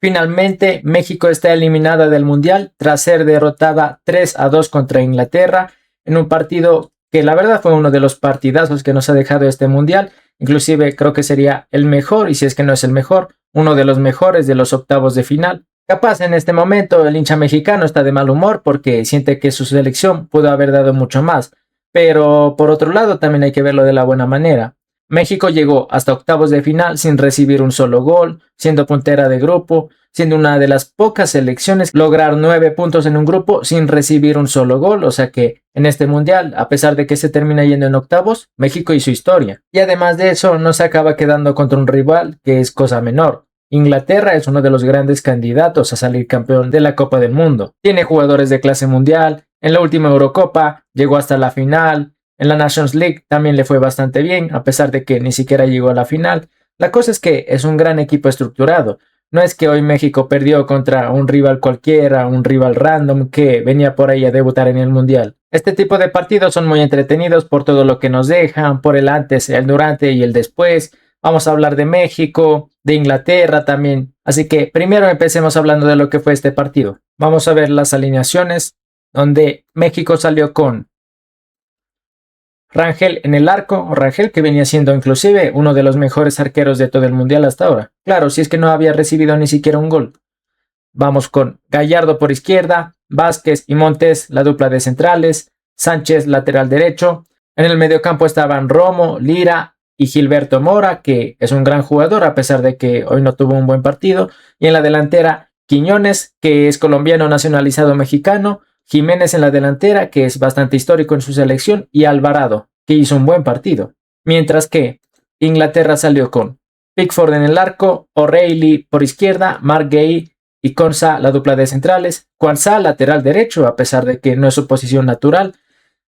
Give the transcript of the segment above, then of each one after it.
Finalmente, México está eliminada del Mundial tras ser derrotada 3-2 contra Inglaterra en un partido que la verdad fue uno de los partidazos que nos ha dejado este Mundial. Inclusive creo que sería el mejor, y si es que no es el mejor, uno de los mejores de los octavos de final. Capaz en este momento el hincha mexicano está de mal humor porque siente que su selección pudo haber dado mucho más, pero por otro lado también hay que verlo de la buena manera. México llegó hasta octavos de final sin recibir un solo gol, siendo puntera de grupo, siendo una de las pocas selecciones lograr 9 puntos en un grupo sin recibir un solo gol, o sea que en este mundial, a pesar de que se termina yendo en octavos, México hizo historia. Y además de eso, no se acaba quedando contra un rival que es cosa menor. Inglaterra es uno de los grandes candidatos a salir campeón de la Copa del Mundo. Tiene jugadores de clase mundial, en la última Eurocopa llegó hasta la final, en la Nations League también le fue bastante bien, a pesar de que ni siquiera llegó a la final. La cosa es que es un gran equipo estructurado. No es que hoy México perdió contra un rival cualquiera, un rival random que venía por ahí a debutar en el Mundial. Este tipo de partidos son muy entretenidos por todo lo que nos dejan, por el antes, el durante y el después. Vamos a hablar de México, de Inglaterra también. Así que primero empecemos hablando de lo que fue este partido. Vamos a ver las alineaciones, donde México salió con Rangel en el arco, Rangel que venía siendo inclusive uno de los mejores arqueros de todo el mundial hasta ahora. Claro, si es que no había recibido ni siquiera un gol. Vamos con Gallardo por izquierda, Vázquez y Montes, la dupla de centrales, Sánchez lateral derecho. En el mediocampo estaban Romo, Lira y Gilberto Mora, que es un gran jugador a pesar de que hoy no tuvo un buen partido. Y en la delantera Quiñones, que es colombiano nacionalizado mexicano, Jiménez en la delantera, que es bastante histórico en su selección, y Alvarado, que hizo un buen partido. Mientras que Inglaterra salió con Pickford en el arco, O'Reilly por izquierda, Mark Gay y Konsa la dupla de centrales, Quansah lateral derecho, a pesar de que no es su posición natural,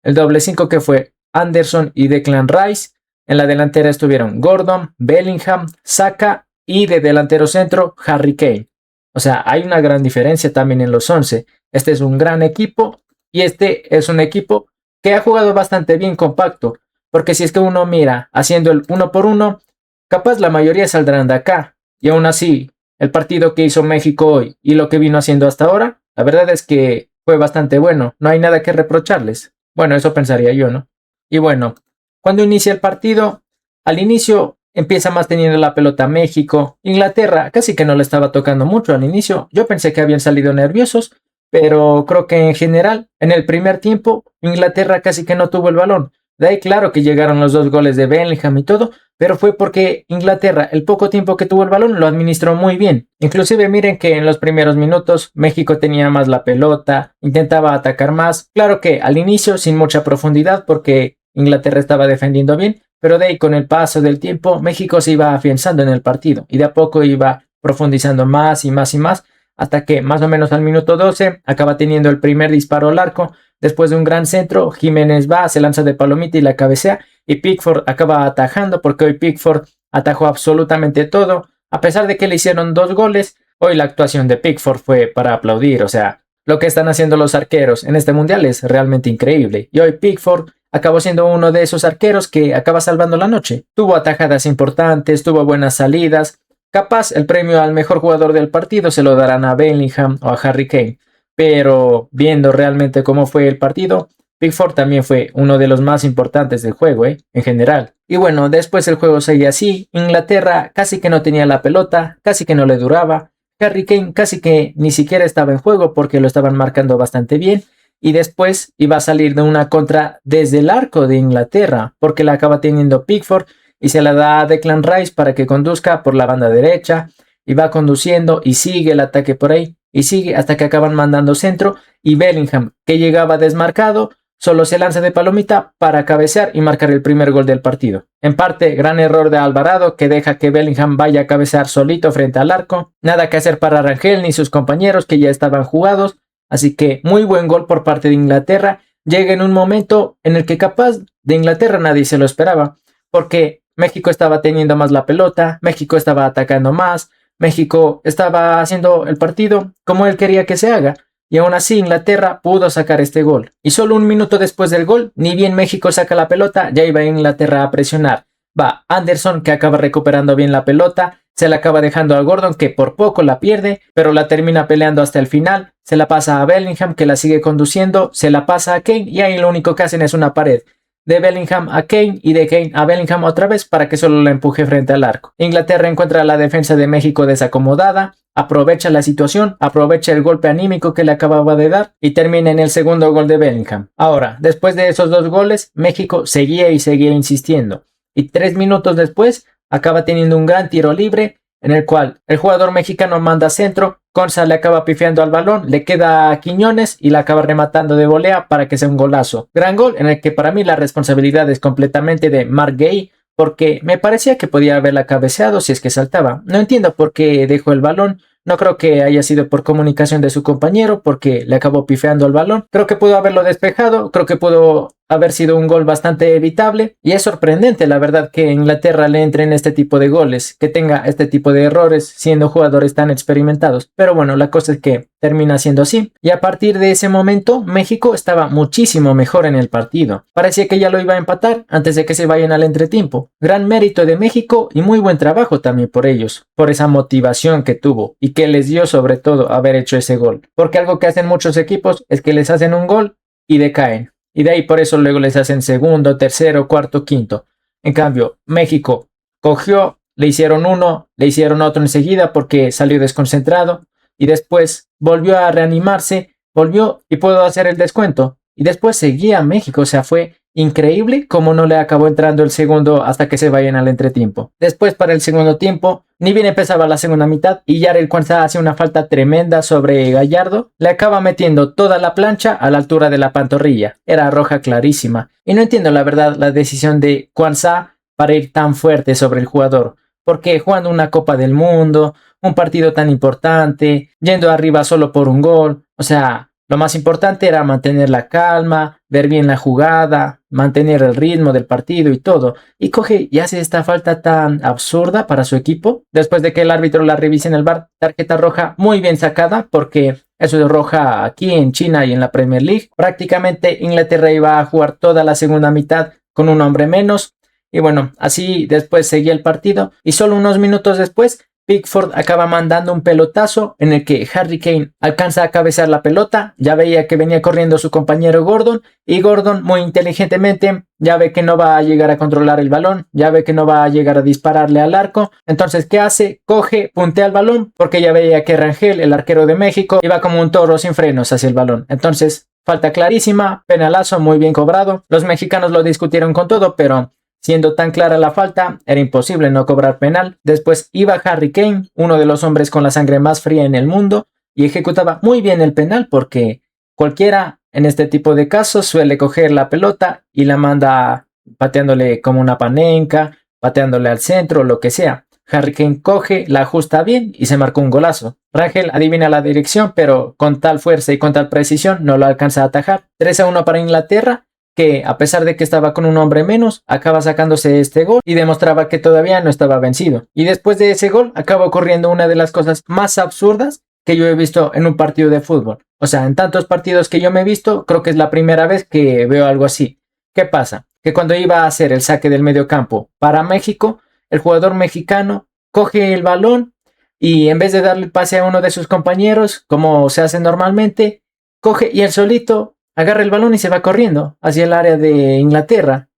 el doble 5 que fue Anderson y Declan Rice. En la delantera estuvieron Gordon, Bellingham, Saka y de delantero centro Harry Kane. O sea, hay una gran diferencia también en los 11. Este es un gran equipo y este es un equipo que ha jugado bastante bien compacto. Porque si es que uno mira haciendo el 1 por 1, capaz la mayoría saldrán de acá. Y aún así, el partido que hizo México hoy y lo que vino haciendo hasta ahora, la verdad es que fue bastante bueno. No hay nada que reprocharles. Bueno, eso pensaría yo, ¿no? Y bueno, cuando inicia el partido, al inicio empieza más teniendo la pelota México. Inglaterra casi que no le estaba tocando mucho al inicio. Yo pensé que habían salido nerviosos, pero creo que en general, en el primer tiempo, Inglaterra casi que no tuvo el balón. De ahí claro que llegaron los 2 goles de Bellingham y todo, pero fue porque Inglaterra, el poco tiempo que tuvo el balón, lo administró muy bien. Inclusive miren que en los primeros minutos México tenía más la pelota, intentaba atacar más. Claro que al inicio sin mucha profundidad porque Inglaterra estaba defendiendo bien, pero de ahí con el paso del tiempo México se iba afianzando en el partido y de a poco iba profundizando más y más y más, hasta que más o menos al minuto 12 acaba teniendo el primer disparo al arco. Después de un gran centro, Jiménez va, se lanza de palomita y la cabecea, y Pickford acaba atajando, porque hoy Pickford atajó absolutamente todo. A pesar de que le hicieron 2 goles, hoy la actuación de Pickford fue para aplaudir. O sea, lo que están haciendo los arqueros en este mundial es realmente increíble. Y hoy Pickford acabó siendo uno de esos arqueros que acaba salvando la noche. Tuvo atajadas importantes, tuvo buenas salidas. Capaz el premio al mejor jugador del partido se lo darán a Bellingham o a Harry Kane. Pero viendo realmente cómo fue el partido, Pickford también fue uno de los más importantes del juego, en general. Y bueno, después el juego seguía así. Inglaterra casi que no tenía la pelota, casi que no le duraba. Harry Kane casi que ni siquiera estaba en juego porque lo estaban marcando bastante bien. Y después iba a salir de una contra desde el arco de Inglaterra, porque la acaba teniendo Pickford y se la da a Declan Rice para que conduzca por la banda derecha. Y va conduciendo y sigue el ataque por ahí. Y sigue hasta que acaban mandando centro y Bellingham, que llegaba desmarcado, solo se lanza de palomita para cabecear y marcar el primer gol del partido. En parte, gran error de Alvarado que deja que Bellingham vaya a cabecear solito frente al arco. Nada que hacer para Rangel ni sus compañeros que ya estaban jugados. Así que muy buen gol por parte de Inglaterra. Llega en un momento en el que capaz de Inglaterra nadie se lo esperaba, porque México estaba teniendo más la pelota, México estaba atacando más, México estaba haciendo el partido como él quería que se haga, y aún así Inglaterra pudo sacar este gol. Y solo un minuto después del gol, ni bien México saca la pelota, ya iba Inglaterra a presionar. Va Anderson, que acaba recuperando bien la pelota, se la acaba dejando a Gordon, que por poco la pierde, pero la termina peleando hasta el final, se la pasa a Bellingham, que la sigue conduciendo, se la pasa a Kane y ahí lo único que hacen es una pared. De Bellingham a Kane y de Kane a Bellingham otra vez para que solo la empuje frente al arco. Inglaterra encuentra a la defensa de México desacomodada, aprovecha la situación, aprovecha el golpe anímico que le acababa de dar y termina en el segundo gol de Bellingham. Ahora, después de esos dos goles, México seguía y seguía insistiendo. Y 3 minutos después, acaba teniendo un gran tiro libre en el cual el jugador mexicano manda centro, Konsa le acaba pifiando al balón, le queda a Quiñones y la acaba rematando de volea para que sea un golazo. Gran gol en el que para mí la responsabilidad es completamente de Marc Guéhi, porque me parecía que podía haberla cabeceado si es que saltaba. No entiendo por qué dejó el balón. No creo que haya sido por comunicación de su compañero, porque le acabó pifeando al balón. Creo que pudo haberlo despejado, creo que pudo haber sido un gol bastante evitable. Y es sorprendente, la verdad, que Inglaterra le entre en este tipo de goles, que tenga este tipo de errores, siendo jugadores tan experimentados. Pero bueno, la cosa es que termina siendo así. Y a partir de ese momento, México estaba muchísimo mejor en el partido. Parecía que ya lo iba a empatar antes de que se vayan al entretiempo. Gran mérito de México y muy buen trabajo también por ellos, por esa motivación que tuvo y que les dio sobre todo haber hecho ese gol. Porque algo que hacen muchos equipos es que les hacen un gol y decaen. Y de ahí por eso luego les hacen segundo, tercero, cuarto, quinto. En cambio, México cogió, le hicieron uno, le hicieron otro enseguida porque salió desconcentrado y después volvió a reanimarse, volvió y pudo hacer el descuento. Y después seguía México, o sea, fue increíble cómo no le acabó entrando el segundo hasta que se vayan al entretiempo. Después para el segundo tiempo, ni bien empezaba la segunda mitad y Yarel Cuansá hace una falta tremenda sobre Gallardo, le acaba metiendo toda la plancha a la altura de la pantorrilla. Era roja clarísima. Y no entiendo la verdad la decisión de Cuansá para ir tan fuerte sobre el jugador, porque jugando una Copa del Mundo, un partido tan importante, yendo arriba solo por un gol, o sea, lo más importante era mantener la calma, ver bien la jugada, mantener el ritmo del partido y todo. Y coge y hace esta falta tan absurda para su equipo. Después de que el árbitro la revise en el VAR, tarjeta roja muy bien sacada porque eso es roja aquí en China y en la Premier League. Prácticamente Inglaterra iba a jugar toda la segunda mitad con un hombre menos. Y bueno, así después seguía el partido y solo unos minutos después Pickford acaba mandando un pelotazo en el que Harry Kane alcanza a cabecear la pelota, ya veía que venía corriendo su compañero Gordon y Gordon muy inteligentemente ya ve que no va a llegar a controlar el balón, ya ve que no va a llegar a dispararle al arco, entonces ¿qué hace? Coge, puntea el balón porque ya veía que Rangel, el arquero de México, iba como un toro sin frenos hacia el balón, entonces falta clarísima, penalazo muy bien cobrado, los mexicanos lo discutieron con todo, pero siendo tan clara la falta, era imposible no cobrar penal. Después iba Harry Kane, uno de los hombres con la sangre más fría en el mundo, y ejecutaba muy bien el penal porque cualquiera en este tipo de casos suele coger la pelota y la manda pateándole como una panenca, pateándole al centro, lo que sea. Harry Kane coge, la ajusta bien y se marcó un golazo. Rangel adivina la dirección, pero con tal fuerza y con tal precisión no lo alcanza a atajar. 3-1 para Inglaterra, que a pesar de que estaba con un hombre menos, acaba sacándose este gol y demostraba que todavía no estaba vencido. Y después de ese gol acaba ocurriendo una de las cosas más absurdas que yo he visto en un partido de fútbol. O sea, en tantos partidos que yo me he visto, creo que es la primera vez que veo algo así. ¿Qué pasa? Que cuando iba a hacer el saque del medio campo para México, el jugador mexicano coge el balón y en vez de darle pase a uno de sus compañeros, como se hace normalmente, coge y él solito agarra el balón y se va corriendo hacia el área de Inglaterra,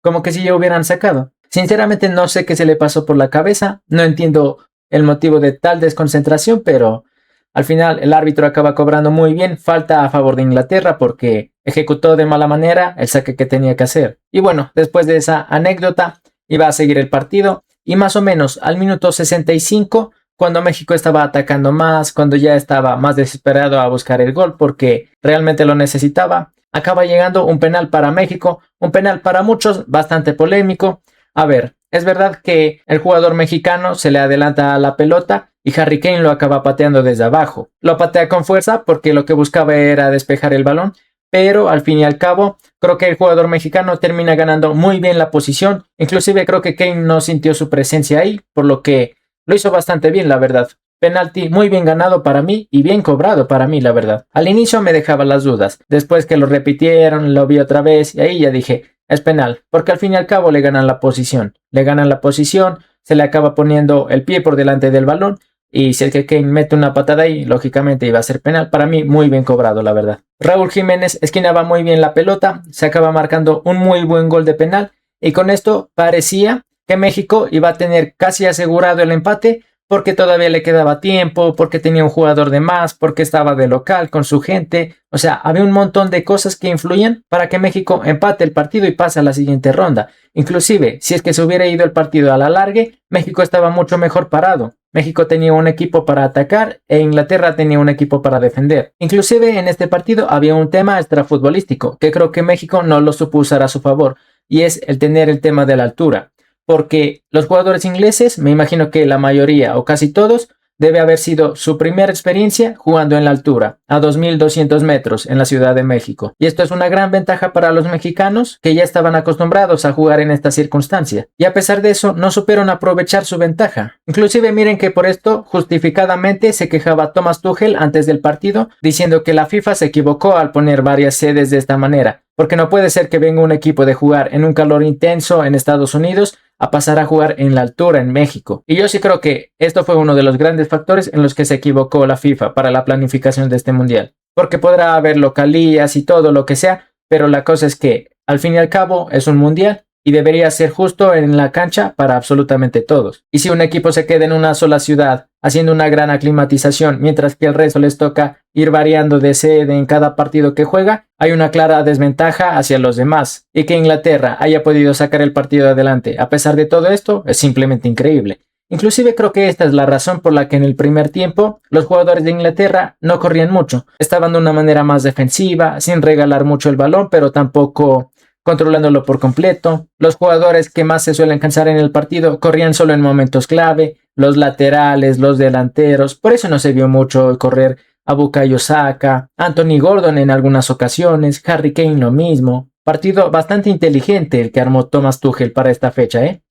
como que si ya hubieran sacado. Sinceramente no sé qué se le pasó por la cabeza, no entiendo el motivo de tal desconcentración, pero al final el árbitro acaba cobrando muy bien falta a favor de Inglaterra porque ejecutó de mala manera el saque que tenía que hacer. Y bueno, después de esa anécdota iba a seguir el partido y más o menos al minuto 65, cuando México estaba atacando más, cuando ya estaba más desesperado a buscar el gol porque realmente lo necesitaba, acaba llegando un penal para México, un penal para muchos bastante polémico. A ver, es verdad que el jugador mexicano se le adelanta a la pelota y Harry Kane lo acaba pateando desde abajo. Lo patea con fuerza porque lo que buscaba era despejar el balón, pero al fin y al cabo creo que el jugador mexicano termina ganando muy bien la posición. Inclusive creo que Kane no sintió su presencia ahí, por lo que lo hizo bastante bien, la verdad. Penalti muy bien ganado para mí y bien cobrado para mí, la verdad. Al inicio me dejaba las dudas. Después que lo repitieron, lo vi otra vez y ahí ya dije, es penal. Porque al fin y al cabo le ganan la posición. Le ganan la posición, se le acaba poniendo el pie por delante del balón. Y si es que Kane mete una patada ahí, lógicamente iba a ser penal. Para mí, muy bien cobrado, la verdad. Raúl Jiménez esquinaba muy bien la pelota, se acaba marcando un muy buen gol de penal. Y con esto parecía que México iba a tener casi asegurado el empate, porque todavía le quedaba tiempo, porque tenía un jugador de más, porque estaba de local con su gente. O sea, había un montón de cosas que influían para que México empate el partido y pase a la siguiente ronda. Inclusive, si es que se hubiera ido el partido a la larga, México estaba mucho mejor parado. México tenía un equipo para atacar e Inglaterra tenía un equipo para defender. Inclusive en este partido había un tema extrafutbolístico que creo que México no lo supo usar a su favor, y es el tener el tema de la altura. Porque los jugadores ingleses, me imagino que la mayoría o casi todos, debe haber sido su primera experiencia jugando en la altura, a 2200 metros en la Ciudad de México. Y esto es una gran ventaja para los mexicanos, que ya estaban acostumbrados a jugar en esta circunstancia. Y a pesar de eso, no supieron aprovechar su ventaja. Inclusive miren que por esto, justificadamente, se quejaba Thomas Tuchel antes del partido, diciendo que la FIFA se equivocó al poner varias sedes de esta manera. Porque no puede ser que venga un equipo de jugar en un calor intenso en Estados Unidos a pasar a jugar en la altura en México. Y yo sí creo que esto fue uno de los grandes factores en los que se equivocó la FIFA para la planificación de este mundial. Porque podrá haber localías y todo lo que sea, pero la cosa es que al fin y al cabo es un mundial y debería ser justo en la cancha para absolutamente todos. Y si un equipo se queda en una sola ciudad haciendo una gran aclimatización, mientras que el resto les toca ir variando de sede en cada partido que juega, hay una clara desventaja hacia los demás. Y que Inglaterra haya podido sacar el partido adelante a pesar de todo esto es simplemente increíble. Inclusive creo que esta es la razón por la que en el primer tiempo los jugadores de Inglaterra no corrían mucho. Estaban de una manera más defensiva, sin regalar mucho el balón, pero tampoco controlándolo por completo. Los jugadores que más se suelen cansar en el partido corrían solo en momentos clave, los laterales, los delanteros. Por eso no se vio mucho correr a Bukayo Saka, Anthony Gordon en algunas ocasiones, Harry Kane lo mismo. Partido bastante inteligente el que armó Thomas Tuchel para esta fecha, ¿eh?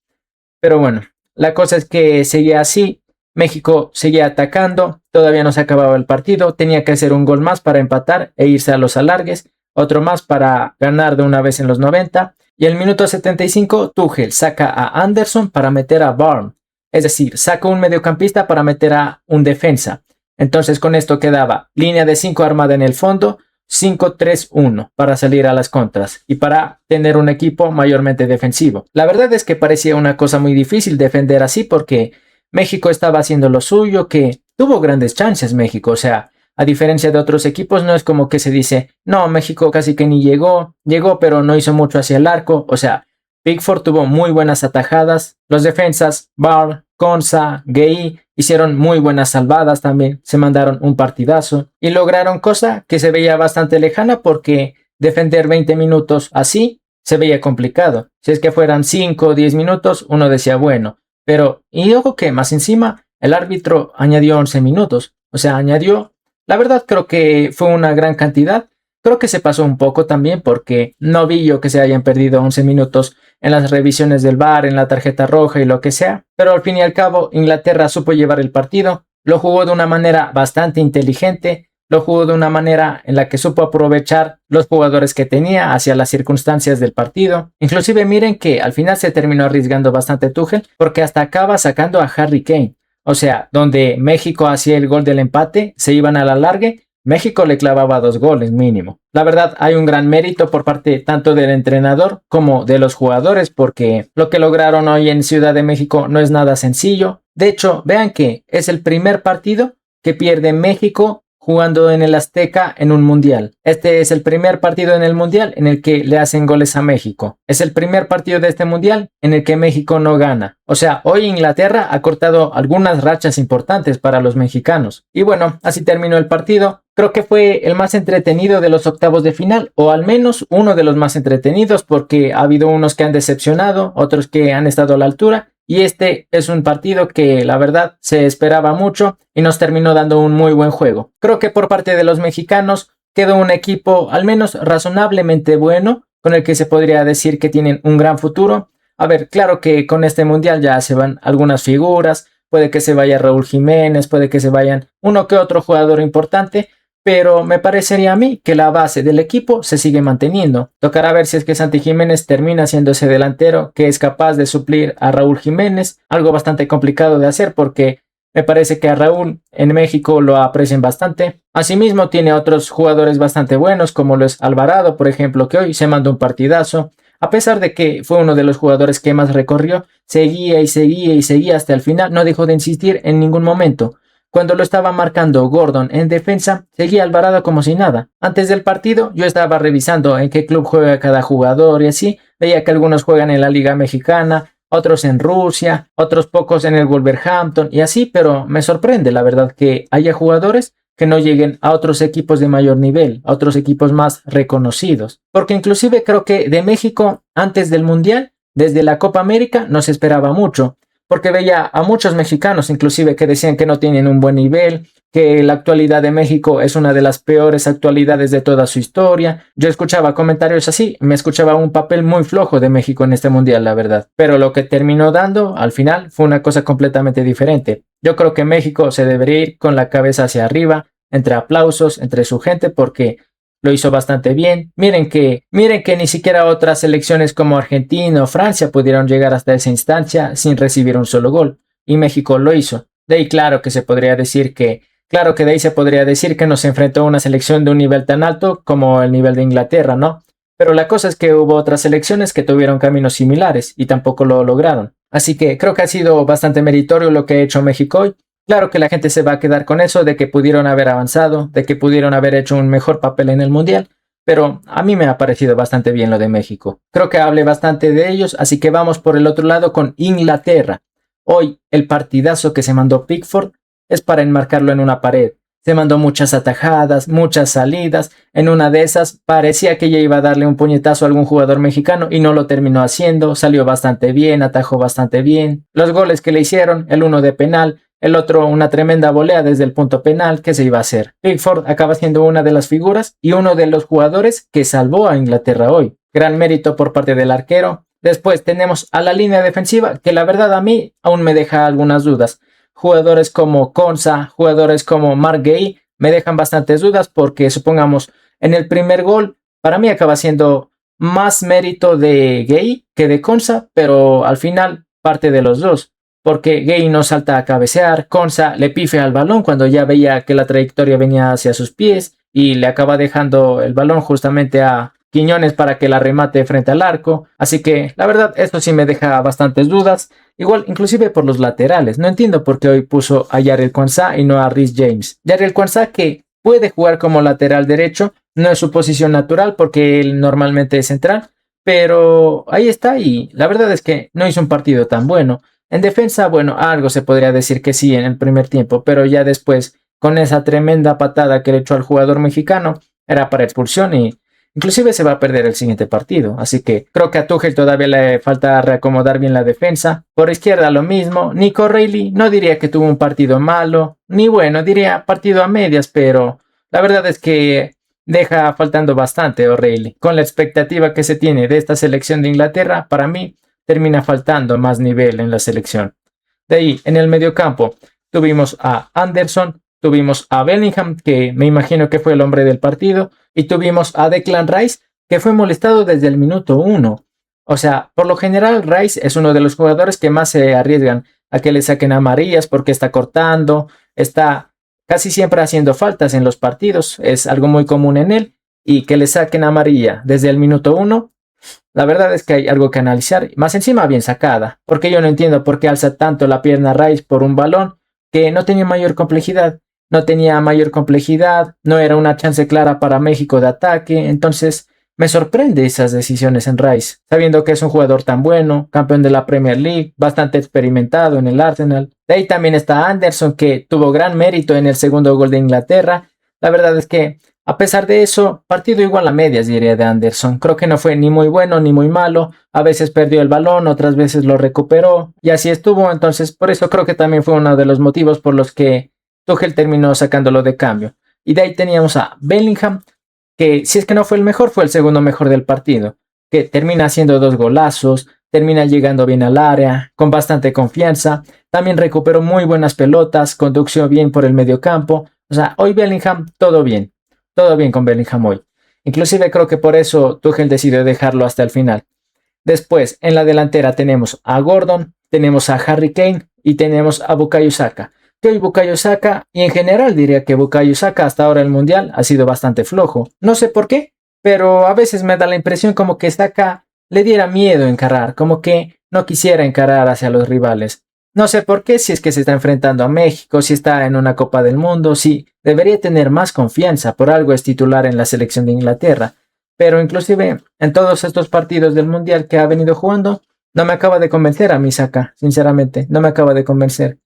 Pero bueno, la cosa es que seguía así. México seguía atacando, todavía no se acababa el partido, tenía que hacer un gol más para empatar e irse a los alargues, otro más para ganar de una vez en los 90, y el minuto 75 Tuchel saca a Anderson para meter a Barnes, es decir, saca un mediocampista para meter a un defensa. Entonces con esto quedaba línea de 5 armada en el fondo, 5-3-1 para salir a las contras y para tener un equipo mayormente defensivo. La verdad es que parecía una cosa muy difícil defender así porque México estaba haciendo lo suyo, que tuvo grandes chances México, o sea, a diferencia de otros equipos, no es como que se dice, no, México casi que ni llegó pero no hizo mucho hacia el arco. O sea, Pickford tuvo muy buenas atajadas, los defensas, Barr, Konsa, Gueye, hicieron muy buenas salvadas también, se mandaron un partidazo y lograron cosa que se veía bastante lejana porque defender 20 minutos así se veía complicado. Si es que fueran 5 o 10 minutos, uno decía bueno, pero, y ojo que más encima, el árbitro añadió 11 minutos, o sea, añadió. La verdad creo que fue una gran cantidad. Creo que se pasó un poco también porque no vi yo que se hayan perdido 11 minutos en las revisiones del VAR, en la tarjeta roja y lo que sea. Pero al fin y al cabo Inglaterra supo llevar el partido, lo jugó de una manera bastante inteligente, lo jugó de una manera en la que supo aprovechar los jugadores que tenía hacia las circunstancias del partido. Inclusive miren que al final se terminó arriesgando bastante Tuchel porque hasta acaba sacando a Harry Kane. O sea, donde México hacía el gol del empate, se iban a la larga, México le clavaba 2 goles mínimo. La verdad, hay un gran mérito por parte tanto del entrenador como de los jugadores, porque lo que lograron hoy en Ciudad de México no es nada sencillo. De hecho, vean que es el primer partido que pierde México jugando en el Azteca en un mundial. Este es el primer partido en el mundial en el que le hacen goles a México. Es el primer partido de este mundial en el que México no gana. O sea, hoy Inglaterra ha cortado algunas rachas importantes para los mexicanos. Y bueno, así terminó el partido. Creo que fue el más entretenido de los octavos de final, o al menos uno de los más entretenidos, porque ha habido unos que han decepcionado, otros que han estado a la altura. Y este es un partido que la verdad se esperaba mucho y nos terminó dando un muy buen juego. Creo que por parte de los mexicanos quedó un equipo al menos razonablemente bueno, con el que se podría decir que tienen un gran futuro. A ver, claro que con este mundial ya se van algunas figuras, puede que se vaya Raúl Jiménez, puede que se vayan uno que otro jugador importante, pero me parecería a mí que la base del equipo se sigue manteniendo. Tocará ver si es que Santi Jiménez termina siendo ese delantero que es capaz de suplir a Raúl Jiménez, algo bastante complicado de hacer porque me parece que a Raúl en México lo aprecian bastante. Asimismo tiene otros jugadores bastante buenos como lo es Alvarado, por ejemplo, que hoy se mandó un partidazo. A pesar de que fue uno de los jugadores que más recorrió, seguía y seguía y seguía hasta el final, no dejó de insistir en ningún momento. Cuando lo estaba marcando Gordon en defensa, seguía Alvarado como si nada. Antes del partido, yo estaba revisando en qué club juega cada jugador y así, veía que algunos juegan en la Liga Mexicana, otros en Rusia, otros pocos en el Wolverhampton y así, pero me sorprende la verdad que haya jugadores que no lleguen a otros equipos de mayor nivel, a otros equipos más reconocidos. Porque inclusive creo que de México, antes del Mundial, desde la Copa América, no se esperaba mucho, porque veía a muchos mexicanos inclusive que decían que no tienen un buen nivel, que la actualidad de México es una de las peores actualidades de toda su historia. Yo escuchaba comentarios así, me escuchaba un papel muy flojo de México en este mundial, la verdad. Pero lo que terminó dando al final fue una cosa completamente diferente. Yo creo que México se debería ir con la cabeza hacia arriba, entre aplausos, entre su gente, porque lo hizo bastante bien. Miren que ni siquiera otras selecciones como Argentina o Francia pudieron llegar hasta esa instancia sin recibir un solo gol. Y México lo hizo. De ahí claro que de ahí se podría decir que nos enfrentó a una selección de un nivel tan alto como el nivel de Inglaterra, ¿no? Pero la cosa es que hubo otras selecciones que tuvieron caminos similares y tampoco lo lograron. Así que creo que ha sido bastante meritorio lo que ha hecho México hoy. Claro que la gente se va a quedar con eso de que pudieron haber avanzado, de que pudieron haber hecho un mejor papel en el Mundial, pero a mí me ha parecido bastante bien lo de México. Creo que hablé bastante de ellos, así que vamos por el otro lado con Inglaterra. Hoy el partidazo que se mandó Pickford es para enmarcarlo en una pared. Se mandó muchas atajadas, muchas salidas. En una de esas parecía que ya iba a darle un puñetazo a algún jugador mexicano y no lo terminó haciendo. Salió bastante bien, atajó bastante bien. Los goles que le hicieron, el uno de penal, el otro una tremenda volea desde el punto penal, ¿qué se iba a hacer? Pickford acaba siendo una de las figuras y uno de los jugadores que salvó a Inglaterra hoy. Gran mérito por parte del arquero. Después tenemos a la línea defensiva, que la verdad a mí aún me deja algunas dudas. Jugadores como Konsa, jugadores como Marc Guéhi me dejan bastantes dudas porque supongamos en el primer gol para mí acaba siendo más mérito de Guéhi que de Konsa, pero al final parte de los dos. Porque Guéhi no salta a cabecear, Konsa le pifea al balón cuando ya veía que la trayectoria venía hacia sus pies y le acaba dejando el balón justamente a Quiñones para que la remate frente al arco. Así que la verdad esto sí me deja bastantes dudas. Igual inclusive por los laterales. No entiendo por qué hoy puso a Jarell Quansah y no a Reece James. Jarell Quansah que puede jugar como lateral derecho, no es su posición natural porque él normalmente es central, pero ahí está y la verdad es que no hizo un partido tan bueno. En defensa, bueno, algo se podría decir que sí en el primer tiempo, pero ya después, con esa tremenda patada que le echó al jugador mexicano, era para expulsión y inclusive se va a perder el siguiente partido. Así que creo que a Tuchel todavía le falta reacomodar bien la defensa. Por izquierda lo mismo. Nico Reilly no diría que tuvo un partido malo, ni bueno, diría partido a medias, pero la verdad es que deja faltando bastante O'Reilly. Con la expectativa que se tiene de esta selección de Inglaterra, para mí termina faltando más nivel en la selección. De ahí, en el mediocampo, tuvimos a Anderson, tuvimos a Bellingham, que me imagino que fue el hombre del partido, y tuvimos a Declan Rice, que fue molestado desde el minuto 1. O sea, por lo general, Rice es uno de los jugadores que más se arriesgan a que le saquen amarillas porque está cortando, está casi siempre haciendo faltas en los partidos, es algo muy común en él, y que le saquen amarilla desde el minuto 1. La verdad es que hay algo que analizar, más encima bien sacada, porque yo no entiendo por qué alza tanto la pierna Rice por un balón que no tenía mayor complejidad, no era una chance clara para México de ataque, entonces me sorprende esas decisiones en Rice, sabiendo que es un jugador tan bueno, campeón de la Premier League, bastante experimentado en el Arsenal. De ahí también está Anderson, que tuvo gran mérito en el segundo gol de Inglaterra. La verdad es que a pesar de eso, partido igual a medias diría de Anderson. Creo que no fue ni muy bueno ni muy malo. A veces perdió el balón, otras veces lo recuperó. Y así estuvo. Entonces, por eso creo que también fue uno de los motivos por los que Tuchel terminó sacándolo de cambio. Y de ahí teníamos a Bellingham, que si es que no fue el mejor, fue el segundo mejor del partido. Que termina haciendo 2 golazos, termina llegando bien al área, con bastante confianza. También recuperó muy buenas pelotas, condució bien por el medio campo. O sea, hoy Bellingham todo bien. todo bien con Bellingham hoy. Inclusive creo que por eso Tuchel decidió dejarlo hasta el final. Después, en la delantera tenemos a Gordon, tenemos a Harry Kane y tenemos a Bukayo Saka. Que hoy Bukayo Saka, y en general diría que Bukayo Saka hasta ahora el Mundial ha sido bastante flojo. No sé por qué, pero a veces me da la impresión como que Saka le diera miedo encarar, como que no quisiera encarar hacia los rivales. No sé por qué, si es que se está enfrentando a México, si está en una Copa del Mundo, si debería tener más confianza, por algo es titular en la selección de Inglaterra. Pero inclusive en todos estos partidos del Mundial que ha venido jugando, no me acaba de convencer a mi Saka, sinceramente, no me acaba de convencer.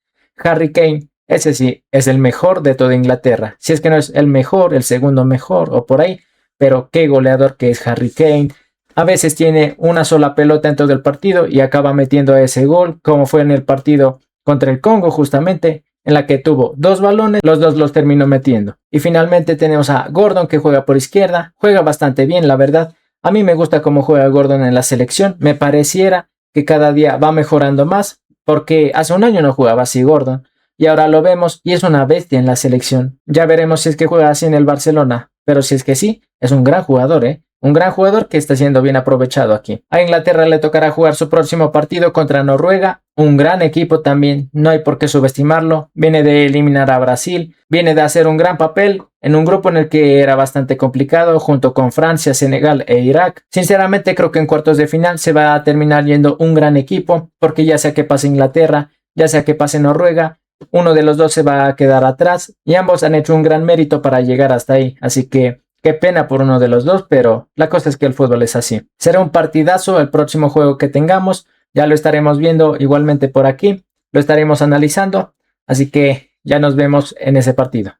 Harry Kane, ese sí, es el mejor de toda Inglaterra. Si es que no es el mejor, el segundo mejor o por ahí, pero qué goleador que es Harry Kane. A veces tiene una sola pelota en todo el partido y acaba metiendo ese gol, como fue en el partido contra el Congo justamente, en la que tuvo 2 balones, los 2 los terminó metiendo. Y finalmente tenemos a Gordon, que juega por izquierda, juega bastante bien, la verdad. A mí me gusta cómo juega Gordon en la selección, me pareciera que cada día va mejorando más, porque hace un año no jugaba así Gordon, y ahora lo vemos y es una bestia en la selección. Ya veremos si es que juega así en el Barcelona, pero si es que sí, es un gran jugador, ¿eh? Un gran jugador que está siendo bien aprovechado aquí. A Inglaterra le tocará jugar su próximo partido contra Noruega, un gran equipo también, no hay por qué subestimarlo. Viene de eliminar a Brasil, viene de hacer un gran papel en un grupo en el que era bastante complicado, junto con Francia, Senegal e Irak. Sinceramente creo que en cuartos de final se va a terminar yendo un gran equipo, porque ya sea que pase Inglaterra, ya sea que pase Noruega, uno de los dos se va a quedar atrás y ambos han hecho un gran mérito para llegar hasta ahí, así que qué pena por uno de los dos, pero la cosa es que el fútbol es así. Será un partidazo el próximo juego que tengamos, ya lo estaremos viendo igualmente por aquí, lo estaremos analizando, así que ya nos vemos en ese partido.